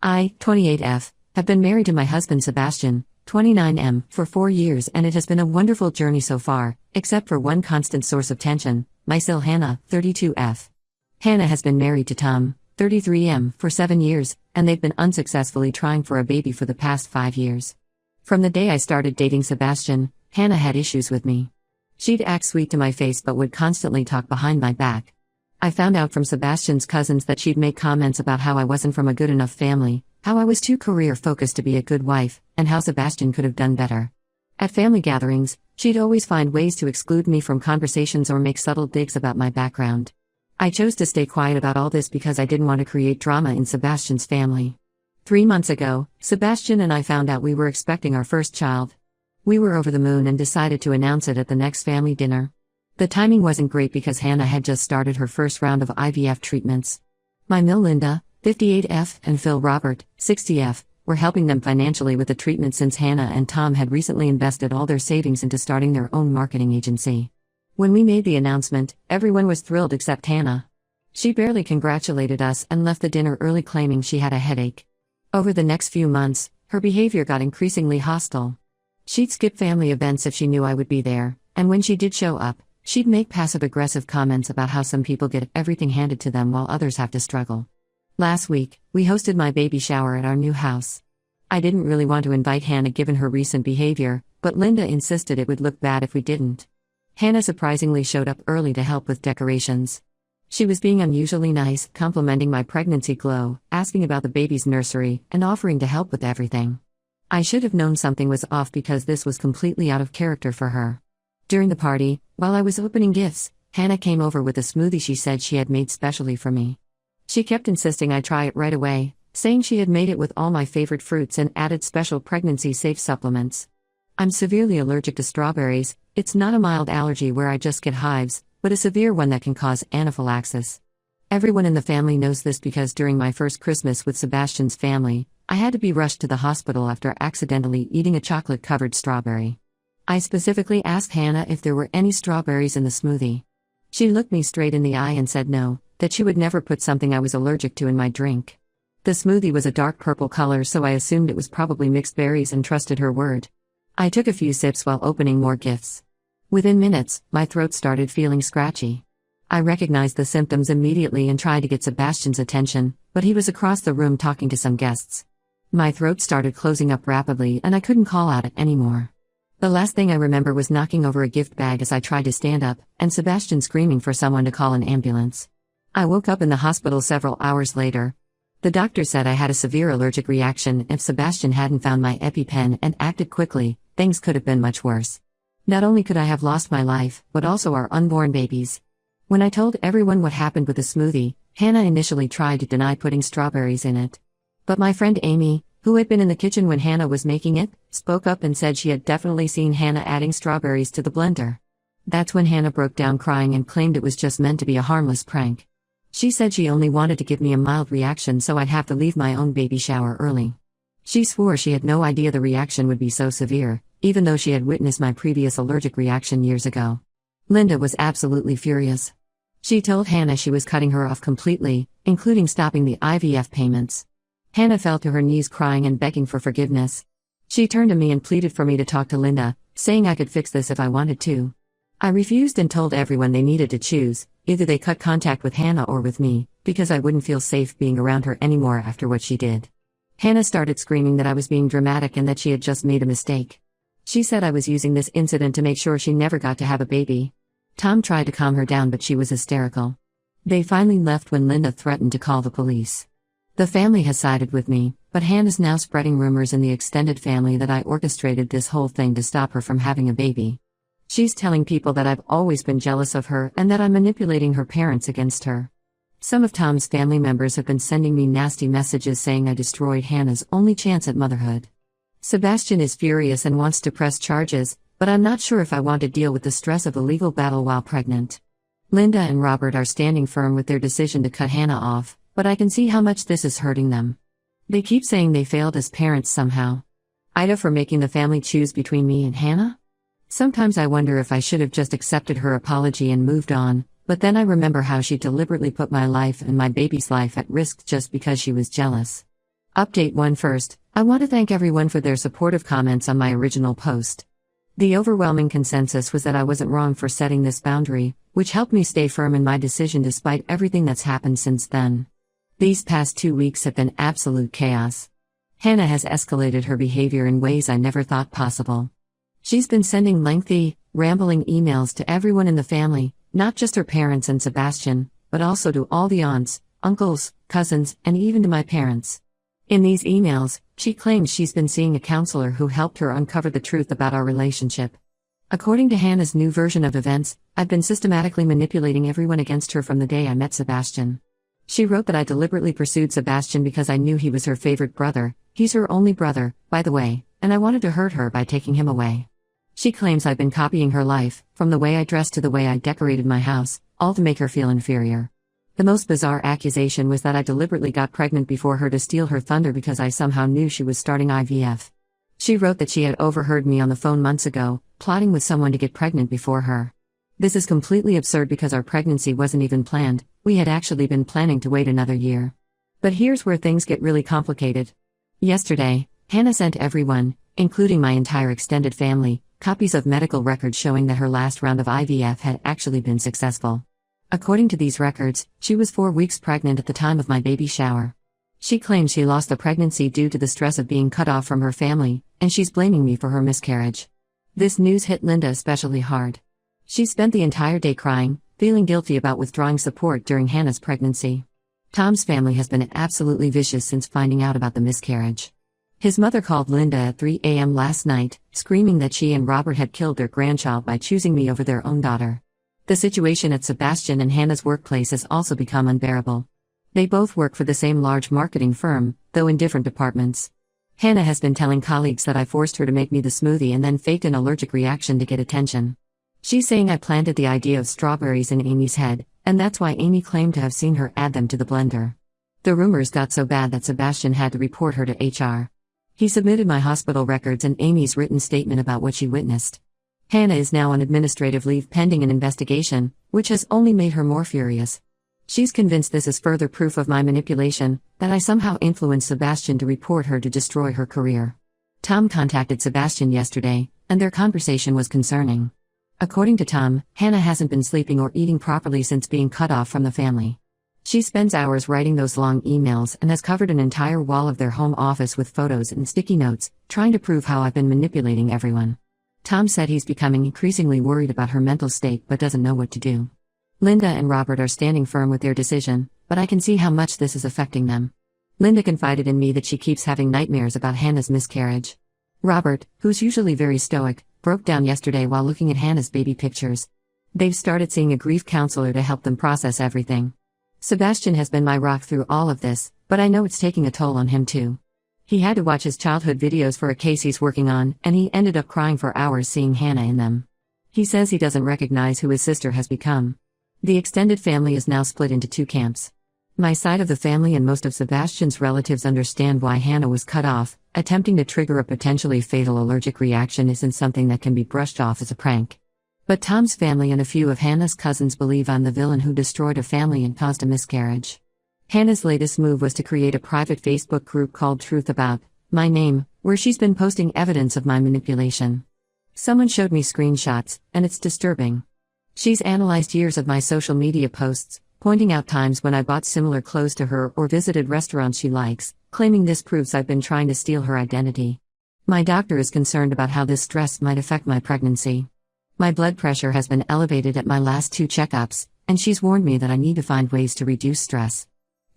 I, 28F, have been married to my husband Sebastian, 29M, for 4 years, and it has been a wonderful journey so far, except for one constant source of tension, my sil Hannah, 32F. Hannah has been married to Tom, 33M, for 7 years, and they've been unsuccessfully trying for a baby for the past 5 years. From the day I started dating Sebastian, Hannah had issues with me. She'd act sweet to my face but would constantly talk behind my back. I found out from Sebastian's cousins that she'd make comments about how I wasn't from a good enough family, how I was too career-focused to be a good wife, and how Sebastian could have done better. At family gatherings, she'd always find ways to exclude me from conversations or make subtle digs about my background. I chose to stay quiet about all this because I didn't want to create drama in Sebastian's family. 3 months ago, Sebastian and I found out we were expecting our first child. We were over the moon and decided to announce it at the next family dinner. The timing wasn't great because Hannah had just started her first round of IVF treatments. My Mill Linda, 58F, and Phil Robert, 60F, were helping them financially with the treatment since Hannah and Tom had recently invested all their savings into starting their own marketing agency. When we made the announcement, everyone was thrilled except Hannah. She barely congratulated us and left the dinner early claiming she had a headache. Over the next few months, her behavior got increasingly hostile. She'd skip family events if she knew I would be there, and when she did show up, she'd make passive-aggressive comments about how some people get everything handed to them while others have to struggle. Last week, we hosted my baby shower at our new house. I didn't really want to invite Hannah given her recent behavior, but Linda insisted it would look bad if we didn't. Hannah surprisingly showed up early to help with decorations. She was being unusually nice, complimenting my pregnancy glow, asking about the baby's nursery, and offering to help with everything. I should have known something was off because this was completely out of character for her. During the party, while I was opening gifts, Hannah came over with a smoothie she said she had made specially for me. She kept insisting I try it right away, saying she had made it with all my favorite fruits and added special pregnancy-safe supplements. I'm severely allergic to strawberries. It's not a mild allergy where I just get hives, but a severe one that can cause anaphylaxis. Everyone in the family knows this because during my first Christmas with Sebastian's family, I had to be rushed to the hospital after accidentally eating a chocolate-covered strawberry. I specifically asked Hannah if there were any strawberries in the smoothie. She looked me straight in the eye and said no, that she would never put something I was allergic to in my drink. The smoothie was a dark purple color, so I assumed it was probably mixed berries and trusted her word. I took a few sips while opening more gifts. Within minutes, my throat started feeling scratchy. I recognized the symptoms immediately and tried to get Sebastian's attention, but he was across the room talking to some guests. My throat started closing up rapidly and I couldn't call out it anymore. The last thing I remember was knocking over a gift bag as I tried to stand up, and Sebastian screaming for someone to call an ambulance. I woke up in the hospital several hours later. The doctor said I had a severe allergic reaction. If Sebastian hadn't found my EpiPen and acted quickly, things could have been much worse. Not only could I have lost my life, but also our unborn babies. When I told everyone what happened with the smoothie, Hannah initially tried to deny putting strawberries in it. But my friend Amy, who had been in the kitchen when Hannah was making it, spoke up and said she had definitely seen Hannah adding strawberries to the blender. That's when Hannah broke down crying and claimed it was just meant to be a harmless prank. She said she only wanted to give me a mild reaction so I'd have to leave my own baby shower early. She swore she had no idea the reaction would be so severe, even though she had witnessed my previous allergic reaction years ago. Linda was absolutely furious. She told Hannah she was cutting her off completely, including stopping the IVF payments. Hannah fell to her knees crying and begging for forgiveness. She turned to me and pleaded for me to talk to Linda, saying I could fix this if I wanted to. I refused and told everyone they needed to choose, either they cut contact with Hannah or with me, because I wouldn't feel safe being around her anymore after what she did. Hannah started screaming that I was being dramatic and that she had just made a mistake. She said I was using this incident to make sure she never got to have a baby. Tom tried to calm her down but she was hysterical. They finally left when Linda threatened to call the police. The family has sided with me, but Hannah's now spreading rumors in the extended family that I orchestrated this whole thing to stop her from having a baby. She's telling people that I've always been jealous of her and that I'm manipulating her parents against her. Some of Tom's family members have been sending me nasty messages saying I destroyed Hannah's only chance at motherhood. Sebastian is furious and wants to press charges, but I'm not sure if I want to deal with the stress of a legal battle while pregnant. Linda and Robert are standing firm with their decision to cut Hannah off, but I can see how much this is hurting them. They keep saying they failed as parents somehow. Ida for making the family choose between me and Hannah? Sometimes I wonder if I should have just accepted her apology and moved on, but then I remember how she deliberately put my life and my baby's life at risk just because she was jealous. Update 1 first, I want to thank everyone for their supportive comments on my original post. The overwhelming consensus was that I wasn't wrong for setting this boundary, which helped me stay firm in my decision despite everything that's happened since then. These past 2 weeks have been absolute chaos. Hannah has escalated her behavior in ways I never thought possible. She's been sending lengthy, rambling emails to everyone in the family, not just her parents and Sebastian, but also to all the aunts, uncles, cousins, and even to my parents. In these emails, she claims she's been seeing a counselor who helped her uncover the truth about our relationship. According to Hannah's new version of events, I've been systematically manipulating everyone against her from the day I met Sebastian. She wrote that I deliberately pursued Sebastian because I knew he was her favorite brother. He's her only brother, by the way, and I wanted to hurt her by taking him away. She claims I've been copying her life, from the way I dressed to the way I decorated my house, all to make her feel inferior. The most bizarre accusation was that I deliberately got pregnant before her to steal her thunder because I somehow knew she was starting IVF. She wrote that she had overheard me on the phone months ago, plotting with someone to get pregnant before her. This is completely absurd because our pregnancy wasn't even planned, we had actually been planning to wait another year. But here's where things get really complicated. Yesterday, Hannah sent everyone, including my entire extended family, copies of medical records showing that her last round of IVF had actually been successful. According to these records, she was 4 weeks pregnant at the time of my baby shower. She claims she lost the pregnancy due to the stress of being cut off from her family, and she's blaming me for her miscarriage. This news hit Linda especially hard. She spent the entire day crying, feeling guilty about withdrawing support during Hannah's pregnancy. Tom's family has been absolutely vicious since finding out about the miscarriage. His mother called Linda at 3 a.m. last night, screaming that she and Robert had killed their grandchild by choosing me over their own daughter. The situation at Sebastian and Hannah's workplace has also become unbearable. They both work for the same large marketing firm, though in different departments. Hannah has been telling colleagues that I forced her to make me the smoothie and then faked an allergic reaction to get attention. She's saying I planted the idea of strawberries in Amy's head, and that's why Amy claimed to have seen her add them to the blender. The rumors got so bad that Sebastian had to report her to HR. He submitted my hospital records and Amy's written statement about what she witnessed. Hannah is now on administrative leave pending an investigation, which has only made her more furious. She's convinced this is further proof of my manipulation, that I somehow influenced Sebastian to report her to destroy her career. Tom contacted Sebastian yesterday, and their conversation was concerning. According to Tom, Hannah hasn't been sleeping or eating properly since being cut off from the family. She spends hours writing those long emails and has covered an entire wall of their home office with photos and sticky notes, trying to prove how I've been manipulating everyone. Tom said he's becoming increasingly worried about her mental state but doesn't know what to do. Linda and Robert are standing firm with their decision, but I can see how much this is affecting them. Linda confided in me that she keeps having nightmares about Hannah's miscarriage. Robert, who's usually very stoic, broke down yesterday while looking at Hannah's baby pictures. They've started seeing a grief counselor to help them process everything. Sebastian has been my rock through all of this, but I know it's taking a toll on him too. He had to watch his childhood videos for a case he's working on, and he ended up crying for hours seeing Hannah in them. He says he doesn't recognize who his sister has become. The extended family is now split into 2 camps. My side of the family and most of Sebastian's relatives understand why Hannah was cut off. Attempting to trigger a potentially fatal allergic reaction isn't something that can be brushed off as a prank. But Tom's family and a few of Hannah's cousins believe I'm the villain who destroyed a family and caused a miscarriage. Hannah's latest move was to create a private Facebook group called Truth About My Name, where she's been posting evidence of my manipulation. Someone showed me screenshots, and it's disturbing. She's analyzed years of my social media posts, pointing out times when I bought similar clothes to her or visited restaurants she likes, claiming this proves I've been trying to steal her identity. My doctor is concerned about how this stress might affect my pregnancy. My blood pressure has been elevated at my last 2 checkups, and she's warned me that I need to find ways to reduce stress.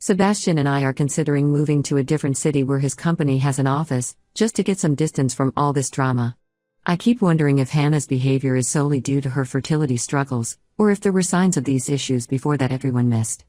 Sebastian and I are considering moving to a different city where his company has an office, just to get some distance from all this drama. I keep wondering if Hannah's behavior is solely due to her fertility struggles, or if there were signs of these issues before that everyone missed.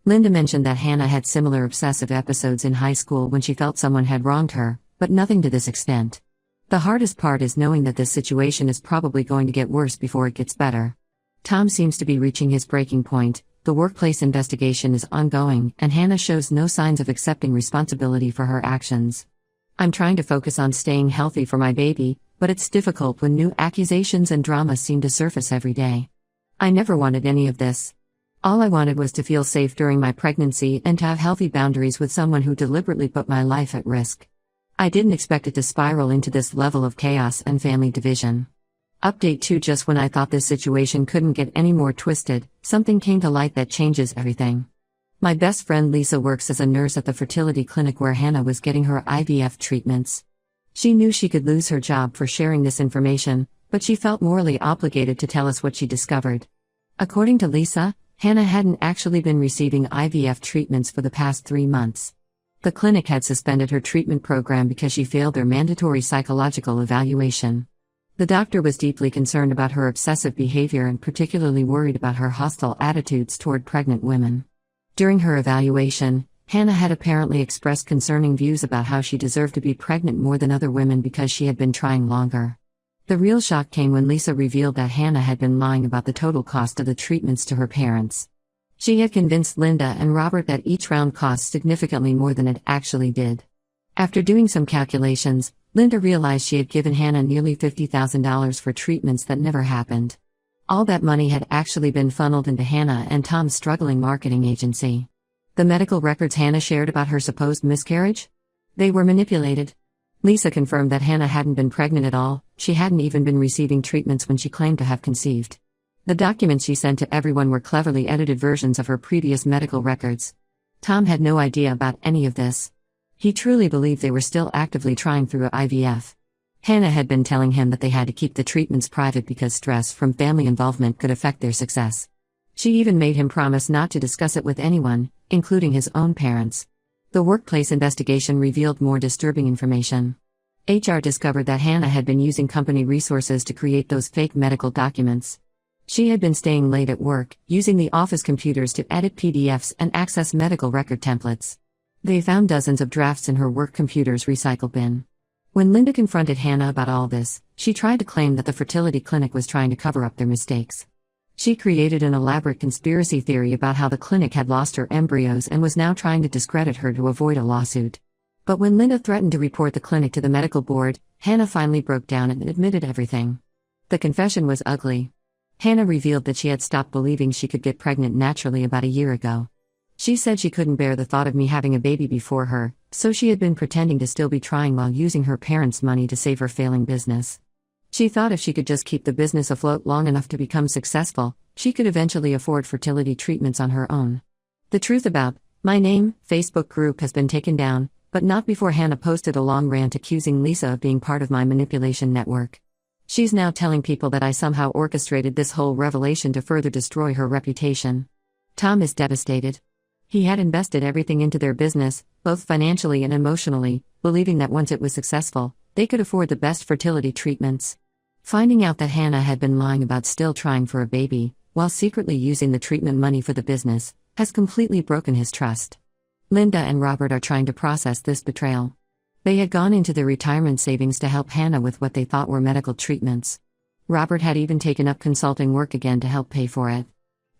Linda mentioned that Hannah had similar obsessive episodes in high school when she felt someone had wronged her, but nothing to this extent. The hardest part is knowing that this situation is probably going to get worse before it gets better. Tom seems to be reaching his breaking point. The workplace investigation is ongoing, and Hannah shows no signs of accepting responsibility for her actions. I'm trying to focus on staying healthy for my baby, but it's difficult when new accusations and drama seem to surface every day. I never wanted any of this. All I wanted was to feel safe during my pregnancy and to have healthy boundaries with someone who deliberately put my life at risk. I didn't expect it to spiral into this level of chaos and family division. Update 2: Just when I thought this situation couldn't get any more twisted, something came to light that changes everything. My best friend Lisa works as a nurse at the fertility clinic where Hannah was getting her IVF treatments. She knew she could lose her job for sharing this information, but she felt morally obligated to tell us what she discovered. According to Lisa, Hannah hadn't actually been receiving IVF treatments for the past 3 months. The clinic had suspended her treatment program because she failed their mandatory psychological evaluation. The doctor was deeply concerned about her obsessive behavior and particularly worried about her hostile attitudes toward pregnant women. During her evaluation, Hannah had apparently expressed concerning views about how she deserved to be pregnant more than other women because she had been trying longer. The real shock came when Lisa revealed that Hannah had been lying about the total cost of the treatments to her parents. She had convinced Linda and Robert that each round cost significantly more than it actually did. After doing some calculations, Linda realized she had given Hannah nearly $50,000 for treatments that never happened. All that money had actually been funneled into Hannah and Tom's struggling marketing agency. The medical records Hannah shared about her supposed miscarriage? They were manipulated. Lisa confirmed that Hannah hadn't been pregnant at all. She hadn't even been receiving treatments when she claimed to have conceived. The documents she sent to everyone were cleverly edited versions of her previous medical records. Tom had no idea about any of this. He truly believed they were still actively trying through IVF. Hannah had been telling him that they had to keep the treatments private because stress from family involvement could affect their success. She even made him promise not to discuss it with anyone, including his own parents. The workplace investigation revealed more disturbing information. HR discovered that Hannah had been using company resources to create those fake medical documents. She had been staying late at work, using the office computers to edit PDFs and access medical record templates. They found dozens of drafts in her work computer's recycle bin. When Linda confronted Hannah about all this, she tried to claim that the fertility clinic was trying to cover up their mistakes. She created an elaborate conspiracy theory about how the clinic had lost her embryos and was now trying to discredit her to avoid a lawsuit. But when Linda threatened to report the clinic to the medical board, Hannah finally broke down and admitted everything. The confession was ugly. Hannah revealed that she had stopped believing she could get pregnant naturally about a year ago. She said she couldn't bear the thought of me having a baby before her, so she had been pretending to still be trying while using her parents' money to save her failing business. She thought if she could just keep the business afloat long enough to become successful, she could eventually afford fertility treatments on her own. The Truth About My Name Facebook group has been taken down, but not before Hannah posted a long rant accusing Lisa of being part of my manipulation network. She's now telling people that I somehow orchestrated this whole revelation to further destroy her reputation. Tom is devastated. He had invested everything into their business, both financially and emotionally, believing that once it was successful, they could afford the best fertility treatments. Finding out that Hannah had been lying about still trying for a baby, while secretly using the treatment money for the business, has completely broken his trust. Linda and Robert are trying to process this betrayal. They had gone into their retirement savings to help Hannah with what they thought were medical treatments. Robert had even taken up consulting work again to help pay for it.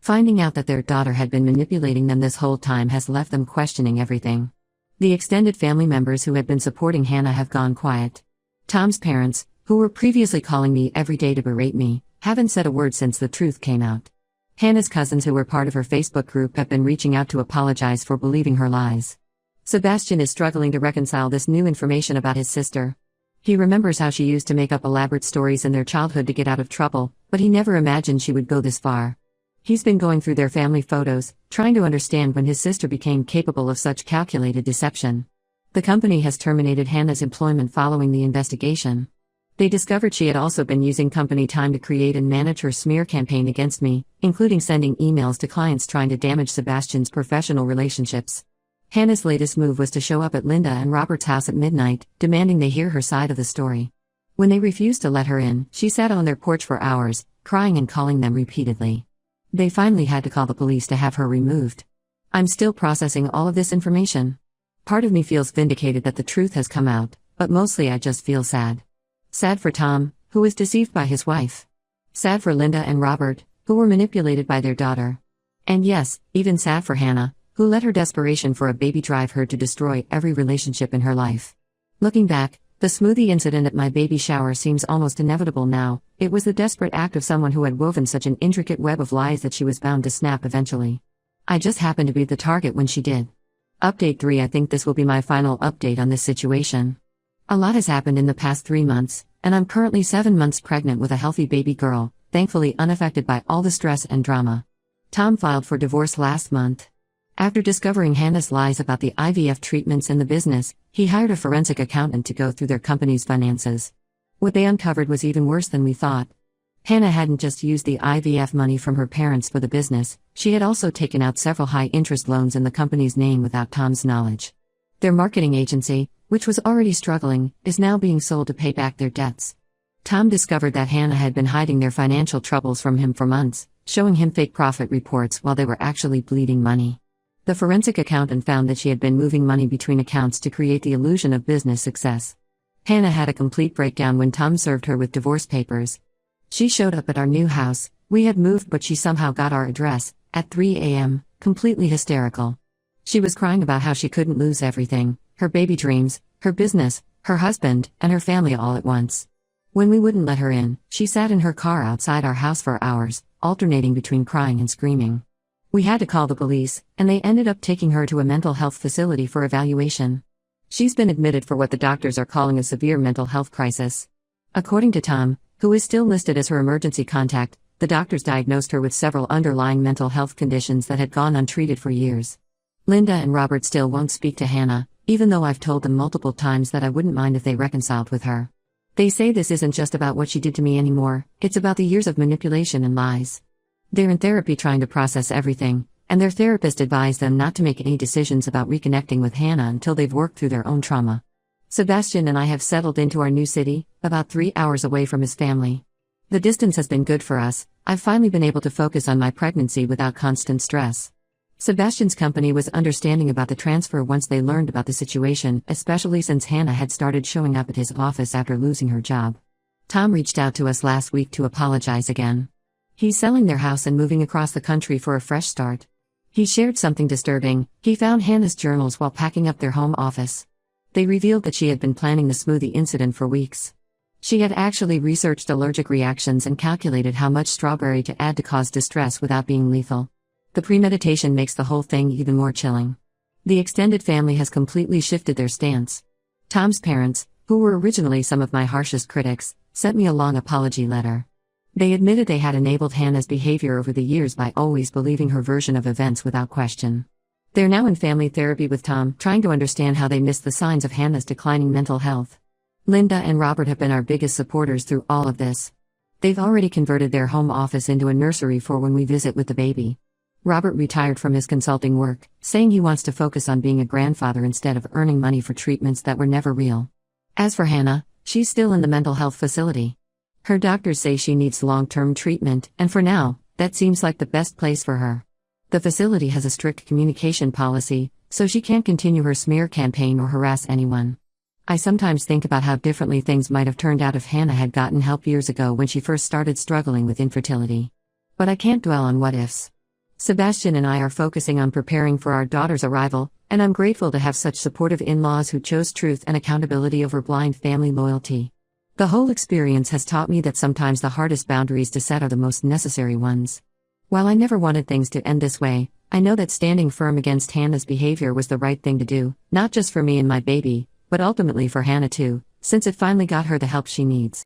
Finding out that their daughter had been manipulating them this whole time has left them questioning everything. The extended family members who had been supporting Hannah have gone quiet. Tom's parents, who were previously calling me every day to berate me, haven't said a word since the truth came out. Hannah's cousins who were part of her Facebook group have been reaching out to apologize for believing her lies. Sebastian is struggling to reconcile this new information about his sister. He remembers how she used to make up elaborate stories in their childhood to get out of trouble, but he never imagined she would go this far. He's been going through their family photos, trying to understand when his sister became capable of such calculated deception. The company has terminated Hannah's employment following the investigation. They discovered she had also been using company time to create and manage her smear campaign against me, including sending emails to clients trying to damage Sebastian's professional relationships. Hannah's latest move was to show up at Linda and Robert's house at midnight, demanding they hear her side of the story. When they refused to let her in, she sat on their porch for hours, crying and calling them repeatedly. They finally had to call the police to have her removed. I'm still processing all of this information. Part of me feels vindicated that the truth has come out, but mostly I just feel sad. Sad for Tom, who was deceived by his wife. Sad for Linda and Robert, who were manipulated by their daughter. And yes, even sad for Hannah, who let her desperation for a baby drive her to destroy every relationship in her life. Looking back, The smoothie incident at my baby shower seems almost inevitable now. It was the desperate act of someone who had woven such an intricate web of lies that she was bound to snap eventually. I just happened to be the target when she did. Update 3. I think this will be my final update on this situation. A lot has happened in the past 3 months, and I'm currently 7 months pregnant with a healthy baby girl, thankfully unaffected by all the stress and drama. Tom filed for divorce last month. After discovering Hannah's lies about the IVF treatments and the business, he hired a forensic accountant to go through their company's finances. What they uncovered was even worse than we thought. Hannah hadn't just used the IVF money from her parents for the business, she had also taken out several high-interest loans in the company's name without Tom's knowledge. Their marketing agency, which was already struggling, is now being sold to pay back their debts. Tom discovered that Hannah had been hiding their financial troubles from him for months, showing him fake profit reports while they were actually bleeding money. The forensic accountant found that she had been moving money between accounts to create the illusion of business success. Hannah had a complete breakdown when Tom served her with divorce papers. She showed up at our new house. We had moved, but she somehow got our address at 3 a.m., completely hysterical. She was crying about how she couldn't lose everything, her baby dreams, her business, her husband, and her family all at once. When we wouldn't let her in, she sat in her car outside our house for hours, alternating between crying and screaming. We had to call the police, and they ended up taking her to a mental health facility for evaluation. She's been admitted for what the doctors are calling a severe mental health crisis. According to Tom, who is still listed as her emergency contact, the doctors diagnosed her with several underlying mental health conditions that had gone untreated for years. Linda and Robert still won't speak to Hannah, even though I've told them multiple times that I wouldn't mind if they reconciled with her. They say this isn't just about what she did to me anymore, it's about the years of manipulation and lies. They're in therapy trying to process everything, and their therapist advised them not to make any decisions about reconnecting with Hannah until they've worked through their own trauma. Sebastian and I have settled into our new city, about 3 hours away from his family. The distance has been good for us. I've finally been able to focus on my pregnancy without constant stress. Sebastian's company was understanding about the transfer once they learned about the situation, especially since Hannah had started showing up at his office after losing her job. Tom reached out to us last week to apologize again. He's selling their house and moving across the country for a fresh start. He shared something disturbing. He found Hannah's journals while packing up their home office. They revealed that she had been planning the smoothie incident for weeks. She had actually researched allergic reactions and calculated how much strawberry to add to cause distress without being lethal. The premeditation makes the whole thing even more chilling. The extended family has completely shifted their stance. Tom's parents, who were originally some of my harshest critics, sent me a long apology letter. They admitted they had enabled Hannah's behavior over the years by always believing her version of events without question. They're now in family therapy with Tom, trying to understand how they missed the signs of Hannah's declining mental health. Linda and Robert have been our biggest supporters through all of this. They've already converted their home office into a nursery for when we visit with the baby. Robert retired from his consulting work, saying he wants to focus on being a grandfather instead of earning money for treatments that were never real. As for Hannah, she's still in the mental health facility. Her doctors say she needs long-term treatment, and for now, that seems like the best place for her. The facility has a strict communication policy, so she can't continue her smear campaign or harass anyone. I sometimes think about how differently things might have turned out if Hannah had gotten help years ago when she first started struggling with infertility. But I can't dwell on what-ifs. Sebastian and I are focusing on preparing for our daughter's arrival, and I'm grateful to have such supportive in-laws who chose truth and accountability over blind family loyalty. The whole experience has taught me that sometimes the hardest boundaries to set are the most necessary ones. While I never wanted things to end this way, I know that standing firm against Hannah's behavior was the right thing to do, not just for me and my baby, but ultimately for Hannah too, since it finally got her the help she needs.